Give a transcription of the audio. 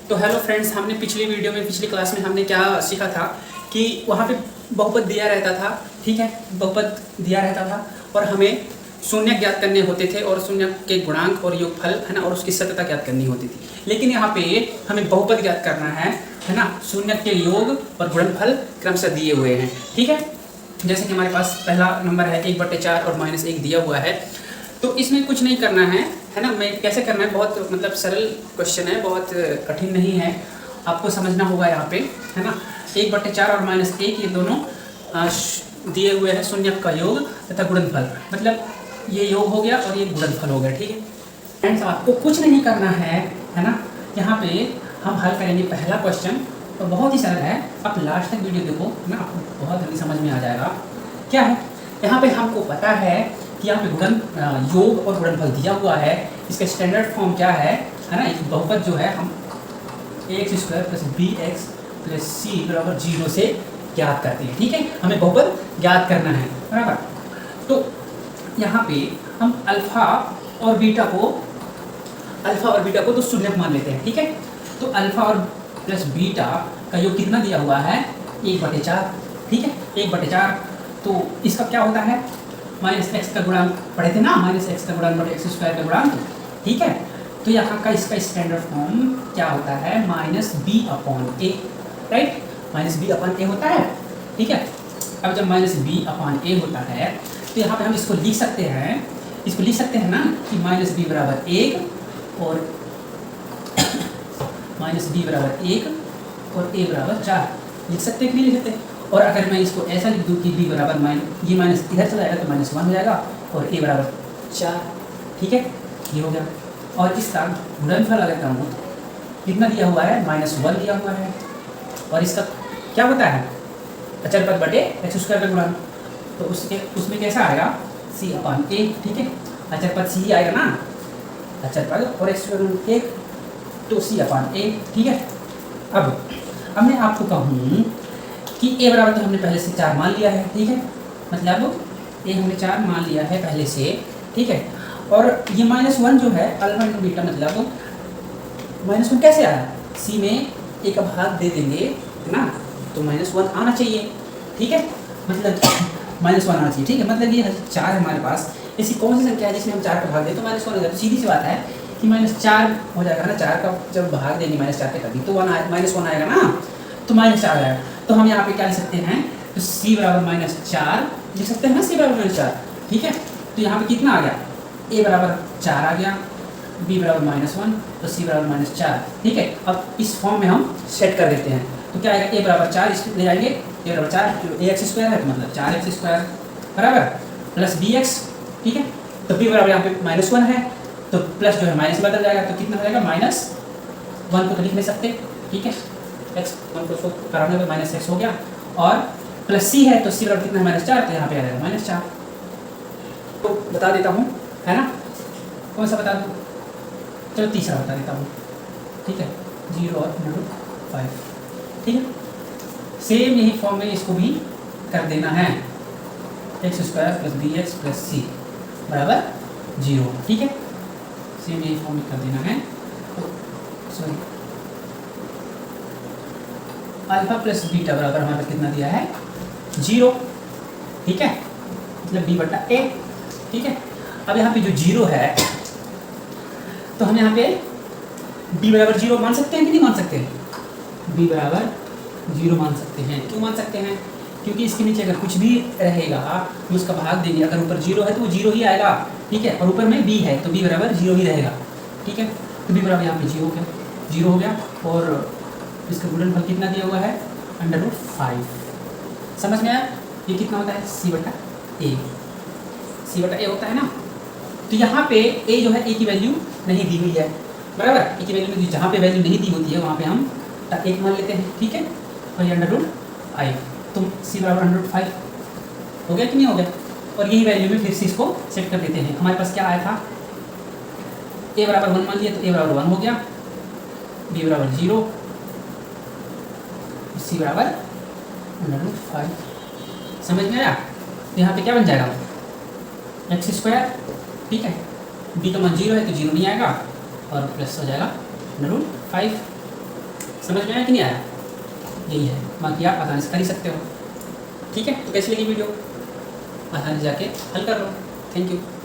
तो hello friends, हमने पिछली क्लास में हमने क्या सीखा था कि वहाँ पे बहुपद दिया रहता था। ठीक है, बहुपद दिया रहता था और हमें शून्य ज्ञात करने होते थे और शून्य के गुणांक और योगफल है ना, और उसकी सत्यता ज्ञात करनी होती थी। लेकिन यहाँ पे हमें बहुपद ज्ञात करना है ना, शून्य के योग और गुणनफल क्रमशः दिए हुए हैं। ठीक है, जैसे कि हमारे पास पहला नंबर है 1/4 और -1 दिया हुआ है। तो इसमें कुछ नहीं करना है ना। मैं कैसे करना है, बहुत मतलब सरल क्वेश्चन है, बहुत कठिन नहीं है। आपको समझना होगा यहाँ पे है ना। 1/4 और -1 ये दोनों दिए हुए हैं शून्य का योग तथा गुणनफल, मतलब ये योग हो गया और ये गुणनफल हो गया। ठीक है फ्रेंड्स, आपको कुछ नहीं करना है ना। यहाँ पे हम हल करेंगे पहला क्वेश्चन और बहुत ही सरल है। आप लास्ट तक वीडियो देखो ना, आपको बहुत जल्दी समझ में आ जाएगा। क्या है यहाँ पे हमको पता है कि यहाँ पे योग और गुणनफल दिया हुआ है। इसका स्टैंडर्ड फॉर्म क्या है ना, एक बहुपद जो है हम ax² + bx + c = 0 से ज्ञात करते हैं। ठीक है, हमें बहुपद ज्ञात करना है बराबर। तो यहाँ पे हम अल्फा और बीटा को तो शून्य मान लेते हैं। ठीक है, तो अल्फा और प्लस बीटा का योग कितना दिया हुआ है, 1/4। ठीक है, 1/4। तो इसका क्या होता है, -x का गुणांक पढ़े थे ना, -x का गुणांक बटे x² का गुणांक। ठीक है, तो यहाँ का इसका स्टैंडर्ड फॉर्म क्या होता है, -b/a, राइट, -b/a होता है। ठीक है, अब जब -b/a होता है तो यहाँ पे हम इसको लिख सकते हैं, ना कि -b = 1 और -b = 1 और a = 4 लिख सकते हैं कि नहीं लिख सकते। और अगर मैं इसको ऐसा लिख दूँ कि b बराबर ये माइनस इधर चला जाएगा तो -1 हो जाएगा और a बराबर 4। ठीक है, ये हो गया। और इसका गुणनफल अगर कहूँ कितना दिया हुआ है, -1 दिया हुआ है। और इसका क्या होता है, अचर पद बटे x² का गुणांक। तो उसमें कैसा आएगा, c/a। ठीक है, अचर पद c आएगा ना, अचर पद और x² 1 तो c/a। ठीक है, अब मैं आपको कहूँ कि a बराबर तो हमने पहले से 4 मान लिया है। ठीक है, मतलब a हमने 4 मान लिया है पहले से। ठीक है, और ये -1 जो है अल्फा × बीटा, मतलब -1 कैसे आया, c में a का भाग दे देंगे ना, तो -1 आना चाहिए। ठीक है, मतलब -1 आना चाहिए। ठीक है, मतलब ये 4 है हमारे पास। ऐसी कौन सी संख्या है जिसमें हम 4 का भाग दें तो -1 हो जाए। तो सीधी सी बात है कि -4 हो जाएगा ना, 4 का जब भाग देंगे -4 के तभी तो -1 आएगा ना, तो -4 आएगा। तो हम यहाँ पे क्या लिख सकते हैं, तो c बराबर -4 लिख सकते हैं ना, c बराबर -4। ठीक है, तो यहाँ पे कितना आ गया, a बराबर 4 आ गया, b बराबर -1 तो c बराबर -4। ठीक है, अब इस फॉर्म में हम सेट कर देते हैं। तो क्या आएगा, a बराबर 4 इसको ले जाएंगे, a बराबर 4 जो ax² है तो मतलब 4x² बराबर प्लस bx। ठीक है, तो b बराबर यहाँ पे -1 है तो प्लस जो है माइनस बदल जाएगा, तो कितना हो जाएगा, -1 को तो लिख नहीं सकते। ठीक है, x 1 को सो कराने पर -x हो गया और प्लस c है तो c बराबर कितना है, -4, तो यहाँ पे आ जाएगा -4। तो बता देता हूँ है ना, कौन सा बता दूँ, चलो तीसरा बता देता हूँ। ठीक है, 0 और √5। ठीक है, सेम यही फॉर्म में इसको भी कर देना है, x² + bx + c बराबर 0। ठीक है, सेम यही फॉर्म में कर देना है। तो सॉरी, अल्फा प्लस बीटा बराबर हमारे पास कितना दिया है, 0। ठीक है, मतलब b/a। ठीक है, अब यहाँ पे जो 0 है तो हम यहाँ पे b बराबर 0 मान सकते हैं कि नहीं मान सकते, b बराबर 0 मान सकते हैं। क्यों मान सकते हैं, क्योंकि इसके नीचे अगर कुछ भी रहेगा तो उसका भाग देंगे, अगर ऊपर 0 है तो वो 0 ही आएगा। ठीक है, और ऊपर में b है तो b बराबर 0 ही रहेगा। ठीक है, तो b बराबर यहाँ पे 0 हो गया और इसका गुणनफल कितना दिया हुआ है, √5। समझ में आया, ये कितना होता है, c/a होता है ना। तो यहाँ पे a जो है a की वैल्यू नहीं दी हुई है बराबर, a की वैल्यू में जहाँ पे वैल्यू नहीं दी होती है वहाँ पे हम 1 मान लेते हैं। ठीक है, और ये √5 तो c बराबर √5 हो गया कि नहीं हो गया। और यही वैल्यू में फिर से इसको सेट कर देते हैं। हमारे पास क्या आया था, a बराबर 1 मान लिया तो a बराबर 1 हो गया, b बराबर 0, c बराबर √5। समझ में आया, तो यहाँ पे क्या बन जाएगा, x²। ठीक है, b का मान 0 है तो 0 नहीं आएगा और प्लस हो जाएगा √5। समझ में आया कि नहीं आया? यही है, बाकी आप आसानी से कर ही सकते हो। ठीक है, तो कैसी लगी वीडियो? आसानी से जाके हल कर लो। Thank you.